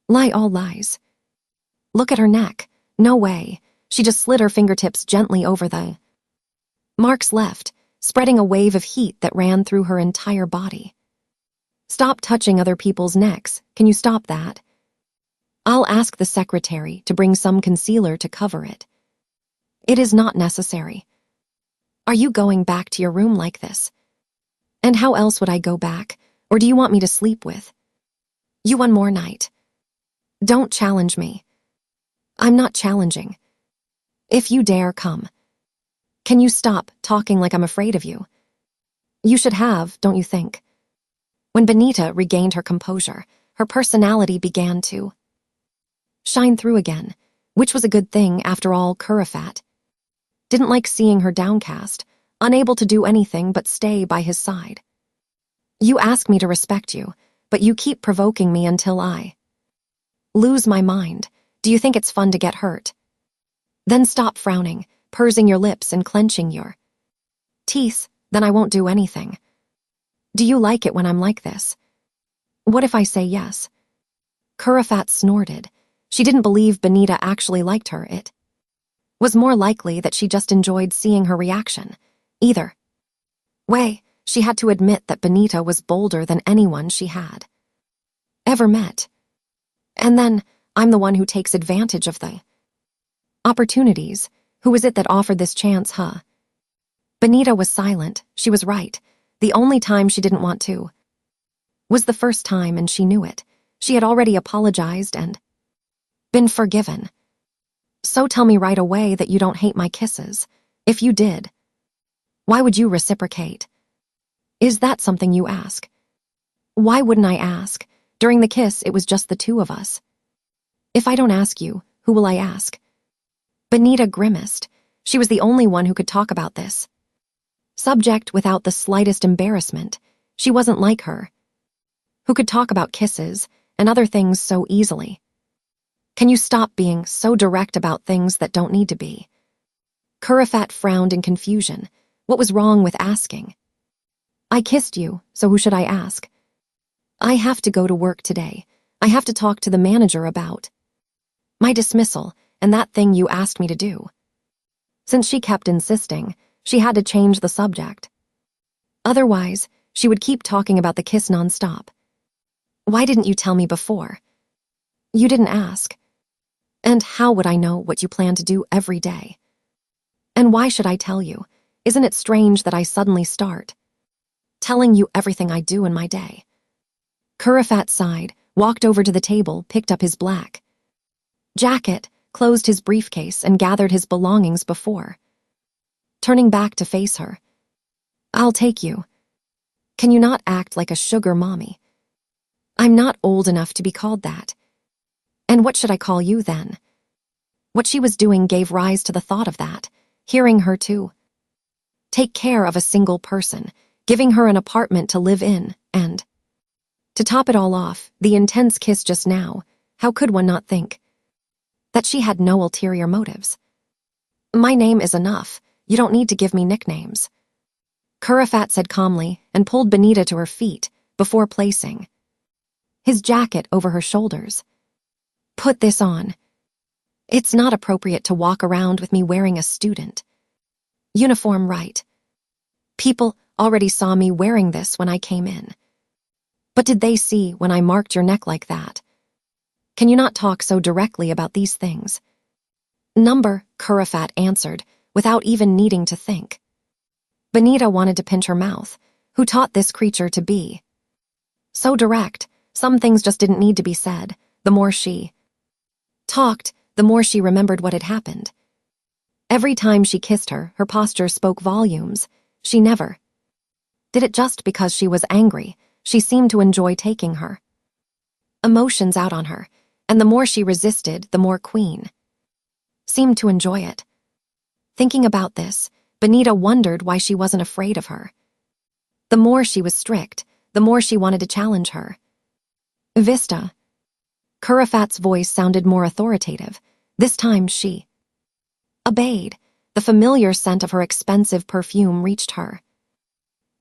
Lie all lies. Look at her neck. No way. She just slid her fingertips gently over the marks left, spreading a wave of heat that ran through her entire body. Stop touching other people's necks. Can you stop that? I'll ask the secretary to bring some concealer to cover it. It is not necessary. Are you going back to your room like this? And how else would I go back? Or do you want me to sleep with you one more night? Don't challenge me. I'm not challenging. If you dare come. Can you stop talking like I'm afraid of you? You should have, don't you think? When Benita regained her composure, her personality began to shine through again, which was a good thing. After all, Kurafat didn't like seeing her downcast, unable to do anything but stay by his side. You ask me to respect you, but you keep provoking me until I lose my mind. Do you think it's fun to get hurt? Then stop frowning, pursing your lips and clenching your teeth, then I won't do anything. Do you like it when I'm like this? What if I say yes? Kurafat snorted. She didn't believe Benita actually liked her. It was more likely that she just enjoyed seeing her reaction. Either way, she had to admit that Benita was bolder than anyone she had ever met. And then, I'm the one who takes advantage of the opportunities. Who is it that offered this chance, huh? Benita was silent. She was right. The only time she didn't want to was the first time, and she knew it. She had already apologized and been forgiven. So tell me right away that you don't hate my kisses. If you did, why would you reciprocate? Is that something you ask? Why wouldn't I ask? During the kiss, it was just the two of us. If I don't ask you, who will I ask? Benita grimaced. She was the only one who could talk about this subject without the slightest embarrassment. She wasn't like her, who could talk about kisses and other things so easily. Can you stop being so direct about things that don't need to be? Kurafat frowned in confusion. What was wrong with asking? I kissed you, so who should I ask? I have to go to work today. I have to talk to the manager about my dismissal and that thing you asked me to do. Since she kept insisting, she had to change the subject. Otherwise, she would keep talking about the kiss nonstop. Why didn't you tell me before? You didn't ask. And how would I know what you plan to do every day? And why should I tell you? Isn't it strange that I suddenly start telling you everything I do in my day? Kurafat sighed, walked over to the table, picked up his black jacket, closed his briefcase, and gathered his belongings before turning back to face her. I'll take you. Can you not act like a sugar mommy? I'm not old enough to be called that. And what should I call you then? What she was doing gave rise to the thought of that, hearing her to take care of a single person, giving her an apartment to live in, and to top it all off, the intense kiss just now. How could one not think that she had no ulterior motives? My name is enough. You don't need to give me nicknames. Kurafat said calmly and pulled Benita to her feet before placing his jacket over her shoulders. Put this on. It's not appropriate to walk around with me wearing a student uniform, right? People already saw me wearing this when I came in. But did they see when I marked your neck like that? Can you not talk so directly about these things? Number, Kurafat answered, without even needing to think. Benita wanted to pinch her mouth. Who taught this creature to be so direct? Some things just didn't need to be said. The more she talked, the more she remembered what had happened. Every time she kissed her, her posture spoke volumes. She never did it just because she was angry. She seemed to enjoy taking her emotions out on her, and the more she resisted, the more Queen seemed to enjoy it. Thinking about this, Benita wondered why she wasn't afraid of her. The more she was strict, the more she wanted to challenge her. Vista. Kurafat's voice sounded more authoritative. This time she obeyed. The familiar scent of her expensive perfume reached her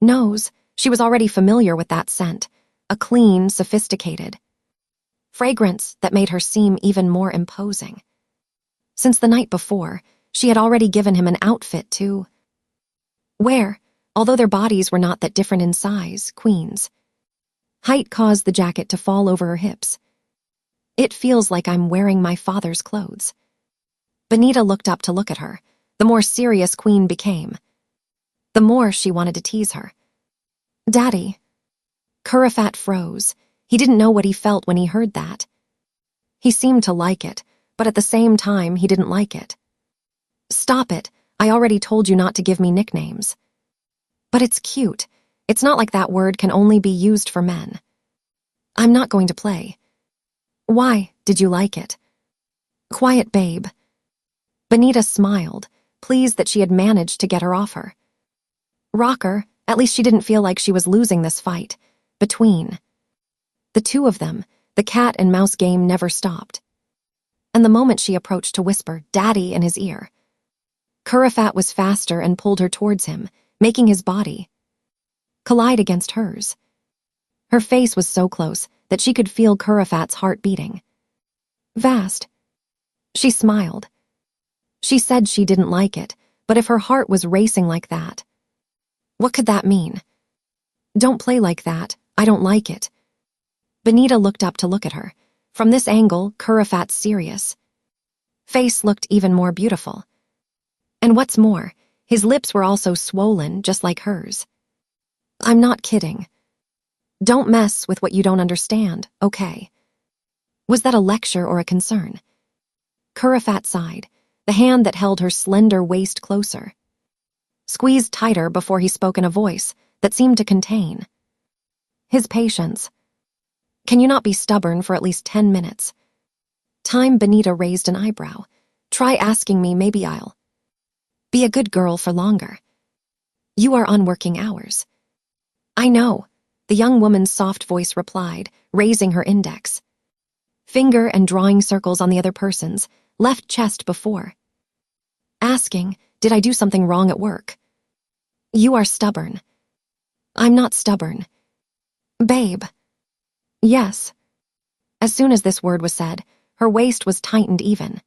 nose. She was already familiar with that scent, a clean, sophisticated fragrance that made her seem even more imposing. Since the night before, she had already given him an outfit to wear, although their bodies were not that different in size, queens. Height caused the jacket to fall over her hips. It feels like I'm wearing my father's clothes. Benita looked up to look at her. The more serious Queen became, the more she wanted to tease her. Daddy. Kurafat froze. He didn't know what he felt when he heard that. He seemed to like it, but at the same time he didn't like it. Stop it. I already told you not to give me nicknames. But it's cute. It's not like that word can only be used for men. I'm not going to play. Why did you like it? Quiet, babe. Benita smiled, pleased that she had managed to get her off her rocker. At least she didn't feel like she was losing this fight. Between the two of them, the cat and mouse game never stopped. And the moment she approached to whisper "Daddy" in his ear, Kurafat was faster and pulled her towards him, making his body collide against hers. Her face was so close that she could feel Kurafat's heart beating fast. She smiled. She said she didn't like it, but if her heart was racing like that, what could that mean? Don't play like that, I don't like it. Benita looked up to look at her. From this angle, Kurafat's serious face looked even more beautiful. And what's more, his lips were also swollen, just like hers. I'm not kidding. Don't mess with what you don't understand, okay? Was that a lecture or a concern? Kurafat sighed, the hand that held her slender waist closer squeezed tighter before he spoke in a voice that seemed to contain his patience. Can you not be stubborn for at least 10 minutes? Time. Benita raised an eyebrow. Try asking me, maybe I'll be a good girl for longer. You are on working hours. I know, the young woman's soft voice replied, raising her index finger and drawing circles on the other person's left chest before asking, did I do something wrong at work? You are stubborn. I'm not stubborn. Babe. Yes. As soon as this word was said, her waist was tightened even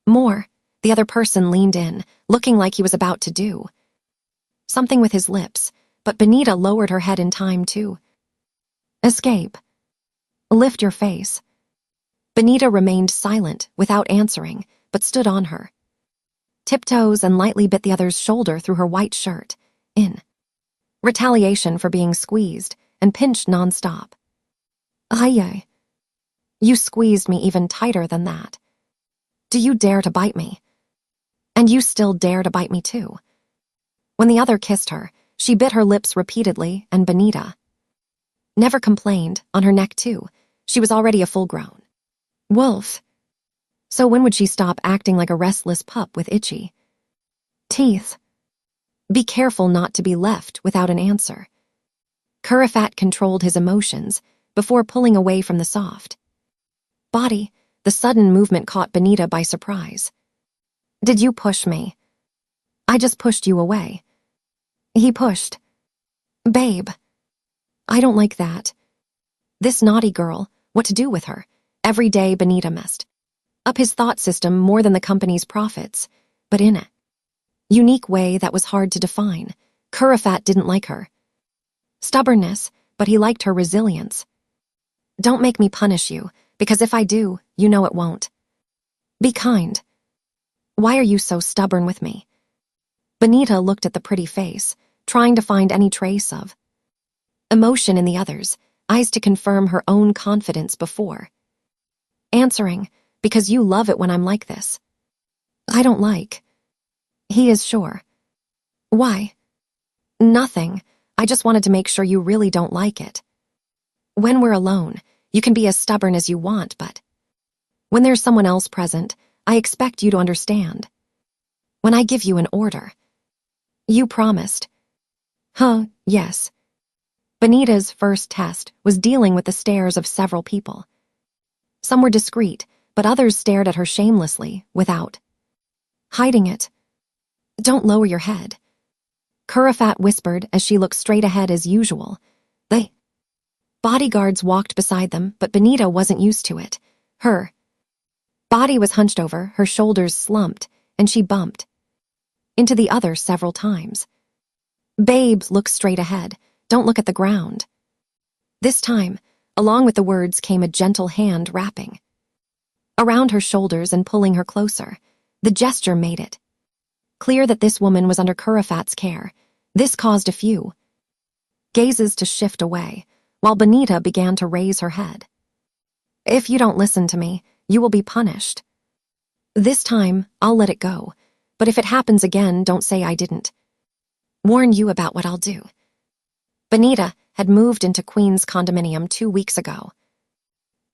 more. The other person leaned in, looking like he was about to do something with his lips, but Benita lowered her head in time to escape. Lift your face. Benita remained silent, without answering, but stood on her tiptoes and lightly bit the other's shoulder through her white shirt, in retaliation for being squeezed and pinched nonstop. Ay. You squeezed me even tighter than that. Do you dare to bite me? And you still dare to bite me too. When the other kissed her, she bit her lips repeatedly, and Benita never complained, on her neck too. She was already a full-grown wolf. So when would she stop acting like a restless pup with itchy teeth? Be careful not to be left without an answer. Kurafat controlled his emotions before pulling away from the soft body. The sudden movement caught Benita by surprise. Did you push me? I just pushed you away. He pushed. Babe. I don't like that. This naughty girl, what to do with her? Every day Benita messed up his thought system more than the company's profits, but in a unique way that was hard to define. Kurafat didn't like her stubbornness, but he liked her resilience. Don't make me punish you, because if I do, you know it won't be kind. Why are you so stubborn with me? Benita looked at the pretty face, trying to find any trace of emotion in the other's eyes to confirm her own confidence before answering, because you love it when I'm like this. I don't like. He is sure. Why? Nothing. I just wanted to make sure you really don't like it. When we're alone, you can be as stubborn as you want, but when there's someone else present, I expect you to understand. When I give you an order, you promised. Huh, yes. Benita's first test was dealing with the stares of several people. Some were discreet, but others stared at her shamelessly, without hiding it. Don't lower your head. Kurafat whispered as she looked straight ahead as usual. The Bodyguards walked beside them, but Benita wasn't used to it. Her body was hunched over, her shoulders slumped, and she bumped into the other several times. Babe, look straight ahead. Don't look at the ground. This time, along with the words came a gentle hand wrapping around her shoulders and pulling her closer. The gesture made it clear that this woman was under Curafat's care. This caused a few gazes to shift away, while Benita began to raise her head. If you don't listen to me, you will be punished. This time, I'll let it go, but if it happens again, don't say I didn't warn you about what I'll do. Benita had moved into Queen's condominium 2 weeks ago.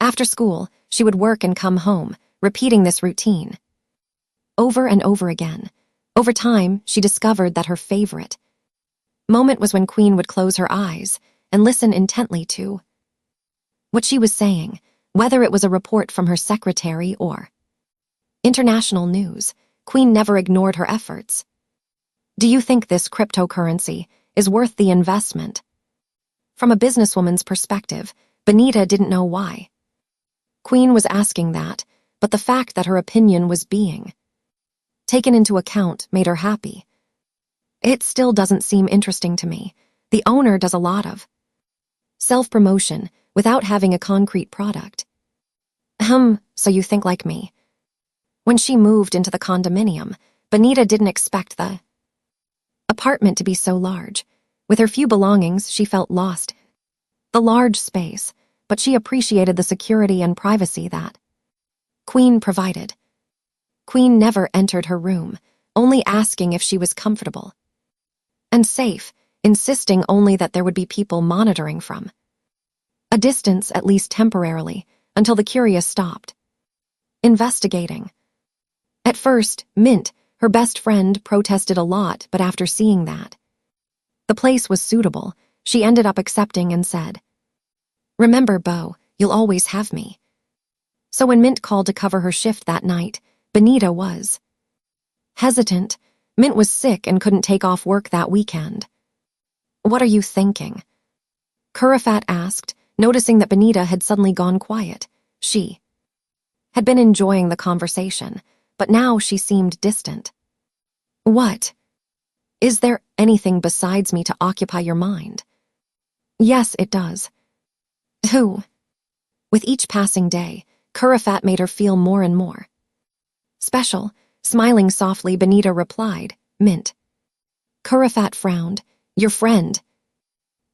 After school, she would work and come home, repeating this routine over and over again. Over time, she discovered that her favorite moment was when Queen would close her eyes and listen intently to what she was saying, whether it was a report from her secretary or international news. Queen never ignored her efforts. Do you think this cryptocurrency is worth the investment? From a businesswoman's perspective, Benita didn't know why Queen was asking that, but the fact that her opinion was being taken into account made her happy. It still doesn't seem interesting to me. The owner does a lot of self-promotion without having a concrete product. So you think like me. When she moved into the condominium, Benita didn't expect the apartment to be so large. With her few belongings, she felt lost. The large space, but she appreciated the security and privacy that Queen provided. Queen never entered her room, only asking if she was comfortable and safe, insisting only that there would be people monitoring from a distance, at least temporarily, until the curious stopped investigating. At first, Mint, her best friend, protested a lot, but after seeing that the place was suitable, she ended up accepting and said, "Remember, Beau, you'll always have me." So when Mint called to cover her shift that night, Benita was hesitant. Mint was sick and couldn't take off work that weekend. "What are you thinking?" Curafat asked, noticing that Benita had suddenly gone quiet. She had been enjoying the conversation, but now she seemed distant. "What? Is there anything besides me to occupy your mind?" "Yes, it does." "Who?" With each passing day, Curafat made her feel more and more special. Smiling softly, Benita replied, "Mint." Curafat frowned. "Your friend."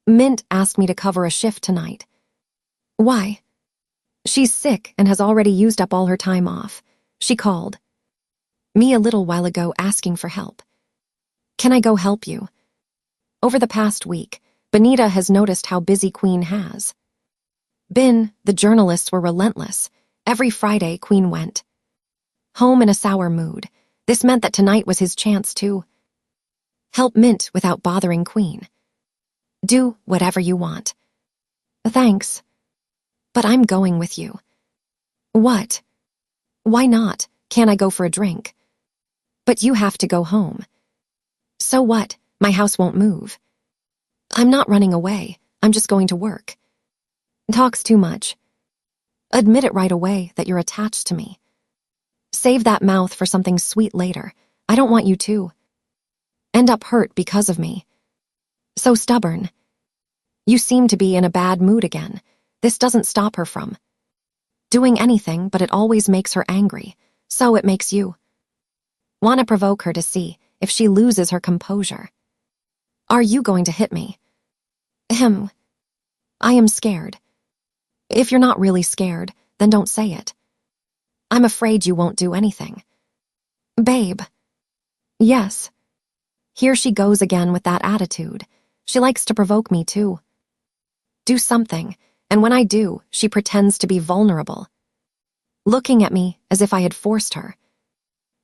"Mint asked me to cover a shift tonight." "Why?" "She's sick and has already used up all her time off. She called me a little while ago asking for help." "Can I go help you?" Over the past week, Benita has noticed how busy Queen has been. The journalists were relentless. Every Friday, Queen went home in a sour mood. This meant that tonight was his chance to help Mint without bothering Queen. "Do whatever you want." "Thanks. But I'm going with you." "What?" "Why not? Can't I go for a drink?" "But you have to go home." "So what? My house won't move." "I'm not running away. I'm just going to work." "Talks too much." "Admit it right away that you're attached to me." "Save that mouth for something sweet later. I don't want you to end up hurt because of me." "So stubborn." "You seem to be in a bad mood again. This doesn't stop her from doing anything, but it always makes her angry. So it makes you want to provoke her to see if she loses her composure." "Are you going to hit me?" "I am scared." "If you're not really scared, then don't say it." "I'm afraid you won't do anything." "Babe." "Yes." Here she goes again with that attitude. She likes to provoke me too. Do something, and when I do, she pretends to be vulnerable, looking at me as if I had forced her.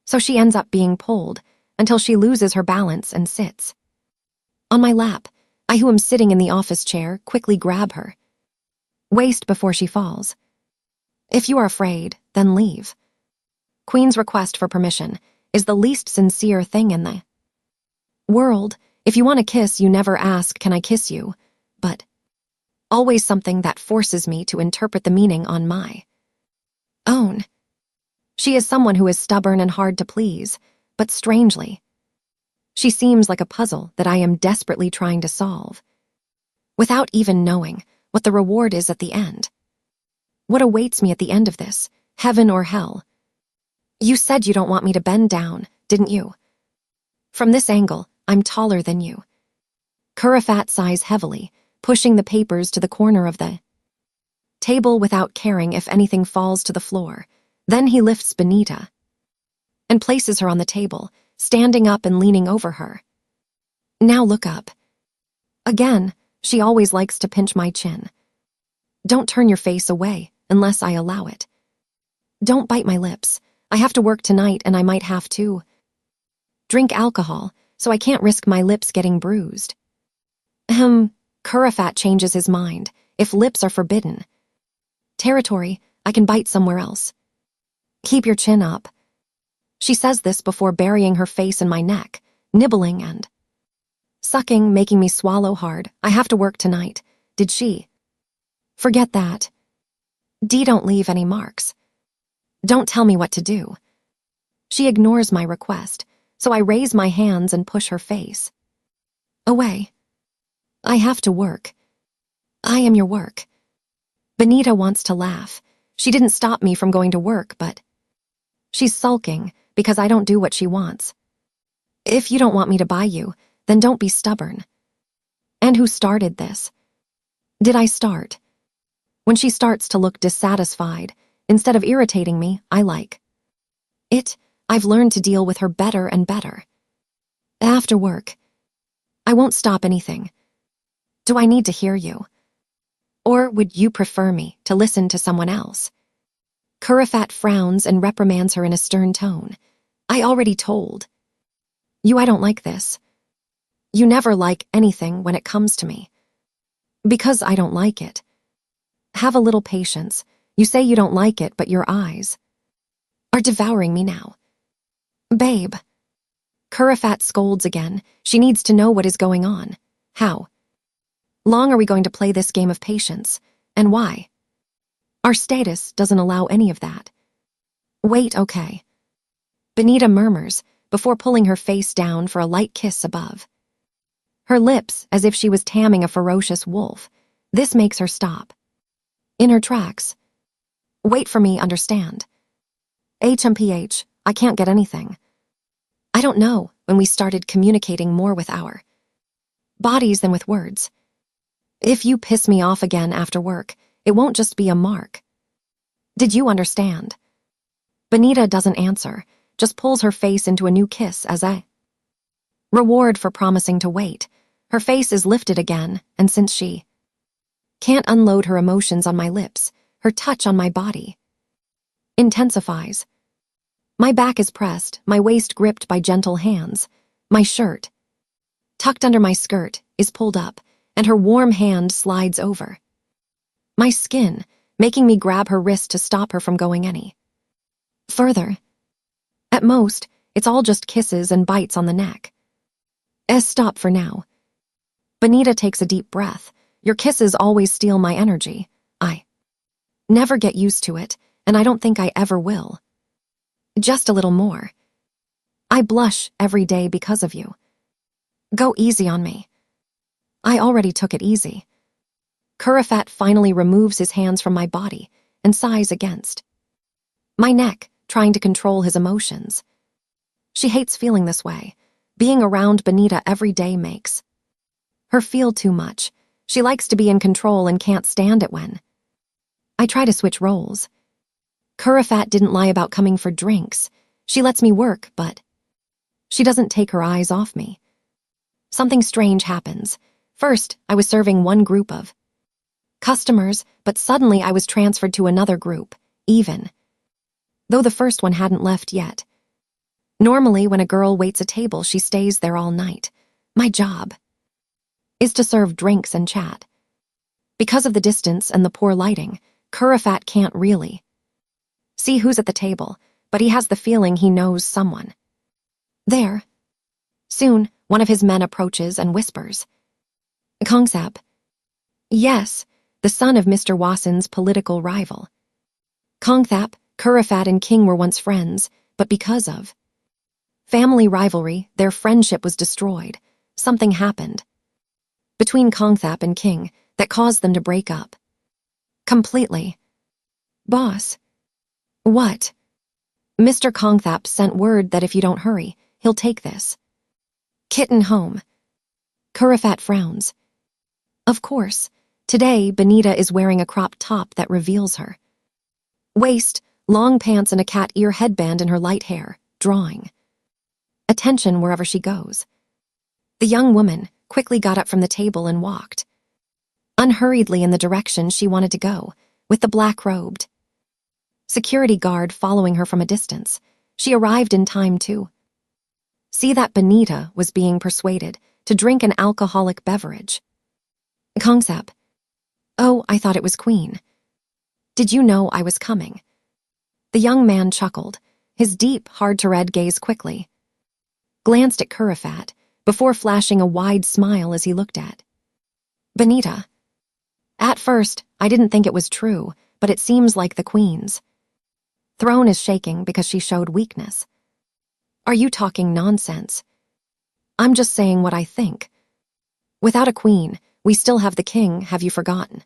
So she ends up being pulled until she loses her balance and sits on my lap. I, who am sitting in the office chair, quickly grab her waist before she falls. "If you are afraid, then leave." Queen's request for permission is the least sincere thing in the world. If you want a kiss, you never ask, "Can I kiss you?" but always something that forces me to interpret the meaning on my own. She is someone who is stubborn and hard to please, but strangely, she seems like a puzzle that I am desperately trying to solve, without even knowing what the reward is at the end. What awaits me at the end of this, heaven or hell? You said you don't want me to bend down, didn't you? From this angle, I'm taller than you. Kurafat sighs heavily, pushing the papers to the corner of the table without caring if anything falls to the floor. Then he lifts Benita and places her on the table, standing up and leaning over her. Now look up. Again, she always likes to pinch my chin. Don't turn your face away unless I allow it. Don't bite my lips. I have to work tonight and I might have to drink alcohol, so I can't risk my lips getting bruised. Kurafat changes his mind. If lips are forbidden territory, I can bite somewhere else. Keep your chin up. She says this before burying her face in my neck, nibbling and sucking, making me swallow hard. I have to work tonight. Did she? Forget that. Don't leave any marks. Don't tell me what to do. She ignores my request, so I raise my hands and push her face away. I have to work. I am your work. Benita wants to laugh. She didn't stop me from going to work, but she's sulking because I don't do what she wants. If you don't want me to buy you, then don't be stubborn. And who started this? Did I start? When she starts to look dissatisfied, instead of irritating me, I like it. I've learned to deal with her better and better. After work, I won't stop anything. Do I need to hear you? Or would you prefer me to listen to someone else? Kurafat frowns and reprimands her in a stern tone. I already told you I don't like this. You never like anything when it comes to me. Because I don't like it. Have a little patience. You say you don't like it, but your eyes are devouring me now. Babe. Kurafat scolds again. She needs to know what is going on. How long are we going to play this game of patience? And why? Our status doesn't allow any of that. Wait, okay. Benita murmurs before pulling her face down for a light kiss above her lips, as if she was taming a ferocious wolf. This makes her stop in her tracks. Wait for me, understand? HMPH, I can't get anything. I don't know when we started communicating more with our bodies than with words. If you piss me off again after work, it won't just be a mark. Did you understand? Benita doesn't answer, just pulls her face into a new kiss as a reward for promising to wait. Her face is lifted again, and since she can't unload her emotions on my lips, her touch on my body intensifies. My back is pressed, my waist gripped by gentle hands. My shirt, tucked under my skirt, is pulled up, and her warm hand slides over my skin, making me grab her wrist to stop her from going any further. At most, it's all just kisses and bites on the neck. Stop for now. Benita takes a deep breath. Your kisses always steal my energy. I never get used to it, and I don't think I ever will. Just a little more. I blush every day because of you. Go easy on me. I already took it easy. Kurafat finally removes his hands from my body and sighs against my neck, trying to control his emotions. She hates feeling this way. Being around Benita every day makes her feel too much. She likes to be in control and can't stand it when I try to switch roles. Kurafat didn't lie about coming for drinks. She lets me work, but she doesn't take her eyes off me. Something strange happens. First, I was serving one group of customers, but suddenly I was transferred to another group, even though the first one hadn't left yet. Normally, when a girl waits a table, she stays there all night. My job is to serve drinks and chat. Because of the distance and the poor lighting, Kurafat can't really see who's at the table, but he has the feeling he knows someone there. Soon, one of his men approaches and whispers, Kongsap. Yes, the son of Mr. Wasson's political rival. Kongthap, Kurafat, and King were once friends, but because of family rivalry, their friendship was destroyed. Something happened between Kongthap and King that caused them to break up. Completely. Boss. What? Mr. Kongthap sent word that if you don't hurry, he'll take this kitten home. Kurafat frowns. Of course. Today, Benita is wearing a crop top that reveals her waist, long pants, and a cat ear headband in her light hair, drawing attention wherever she goes. The young woman quickly got up from the table and walked unhurriedly in the direction she wanted to go, with the black-robed security guard following her from a distance. She arrived in time to see that Benita was being persuaded to drink an alcoholic beverage. Kongthap. Oh, I thought it was Queen. Did you know I was coming? The young man chuckled, his deep, hard-to-read gaze quickly glanced at Kurafat before flashing a wide smile as he looked at Benita. At first, I didn't think it was true, but it seems like the Queen's throne is shaking because she showed weakness. Are you talking nonsense? I'm just saying what I think. Without a queen, we still have the king, have you forgotten?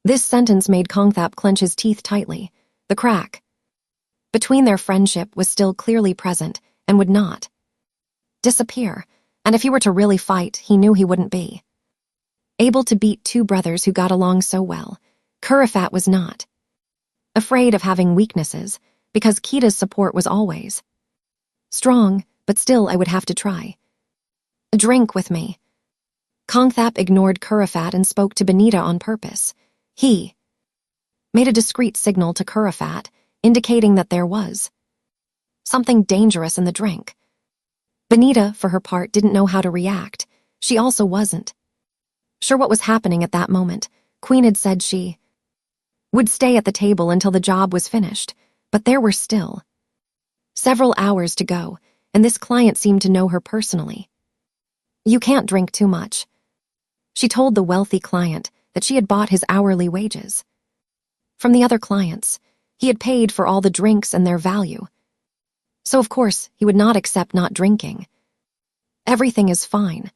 This sentence made Kongthap clench his teeth tightly. The crack between their friendship was still clearly present and would not disappear, and if he were to really fight, he knew he wouldn't be able to beat two brothers who got along so well. Kurafat was not afraid of having weaknesses, because Kita's support was always strong, but still I would have to try. Drink with me. Kongthap ignored Kurafat and spoke to Benita on purpose. He made a discreet signal to Kurafat, indicating that there was something dangerous in the drink. Benita, for her part, didn't know how to react. She also wasn't sure what was happening at that moment. Queen had said she would stay at the table until the job was finished, but there were still several hours to go, and this client seemed to know her personally. You can't drink too much. She told the wealthy client that she had bought his hourly wages from the other clients. He had paid for all the drinks and their value. So of course, he would not accept not drinking. Everything is fine.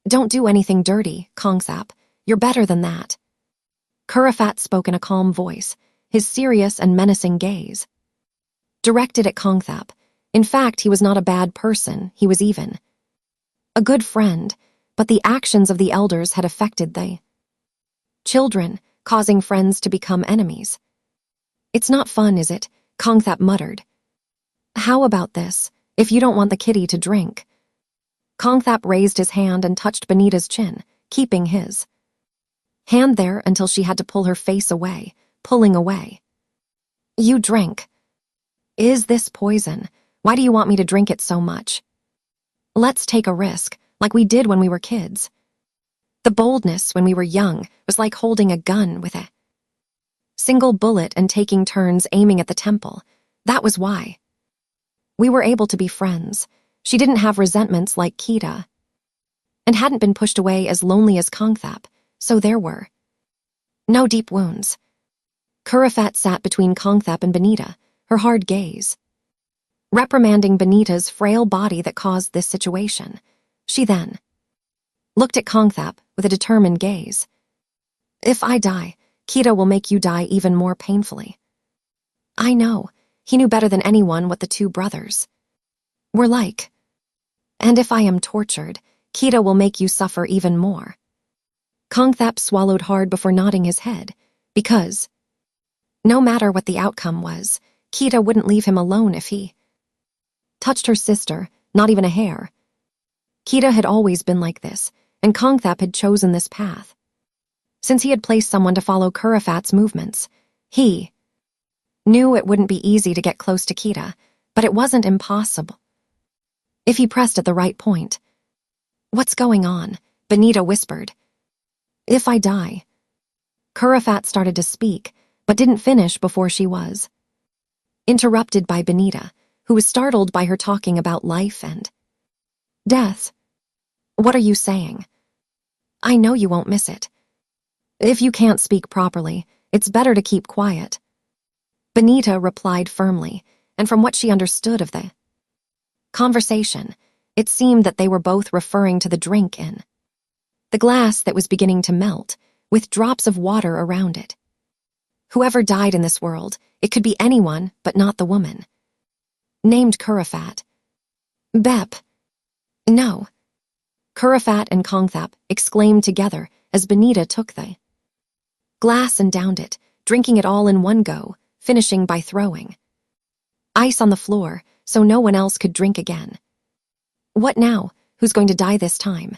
Don't do anything dirty, Kongthap. You're better than that. Kurafat spoke in a calm voice, his serious and menacing gaze directed at Kongthap. In fact, he was not a bad person, he was even a good friend, but the actions of the elders had affected the children, causing friends to become enemies. It's not fun, is it? Kongthap muttered. How about this, if you don't want the kitty to drink? Kongthap raised his hand and touched Benita's chin, keeping his hand there until she had to pull her face away, pulling away. You drink. Is this poison? Why do you want me to drink it so much? Let's take a risk, like we did when we were kids. The boldness when we were young was like holding a gun with a single bullet and taking turns aiming at the temple. That was why we were able to be friends. She didn't have resentments like Kita, and hadn't been pushed away as lonely as Kongthap, so there were no deep wounds. Kurafat sat between Kongthap and Benita, her hard gaze reprimanding Benita's frail body that caused this situation. She then looked at Kongthap with a determined gaze. If I die, Kita will make you die even more painfully. I know. He knew better than anyone what the two brothers were like. And if I am tortured, Kita will make you suffer even more. Kongthap swallowed hard before nodding his head, because no matter what the outcome was, Kita wouldn't leave him alone if he touched her sister, not even a hair. Kita had always been like this, and Kongthap had chosen this path. Since he had placed someone to follow Kurafat's movements, he knew it wouldn't be easy to get close to Kita, but it wasn't impossible if he pressed at the right point. What's going on? Benita whispered. If I die. Kurafat started to speak, but didn't finish before she was interrupted by Benita, who was startled by her talking about life and death. What are you saying? I know you won't miss it. If you can't speak properly, it's better to keep quiet. Benita replied firmly, and from what she understood of the conversation, it seemed that they were both referring to the drink in the glass that was beginning to melt, with drops of water around it. Whoever died in this world, it could be anyone, but not the woman named Kurafat. Bep. No. Kurafat and Kongthap exclaimed together as Benita took the glass and downed it, drinking it all in one go, finishing by throwing ice on the floor so no one else could drink again. What now? Who's going to die this time?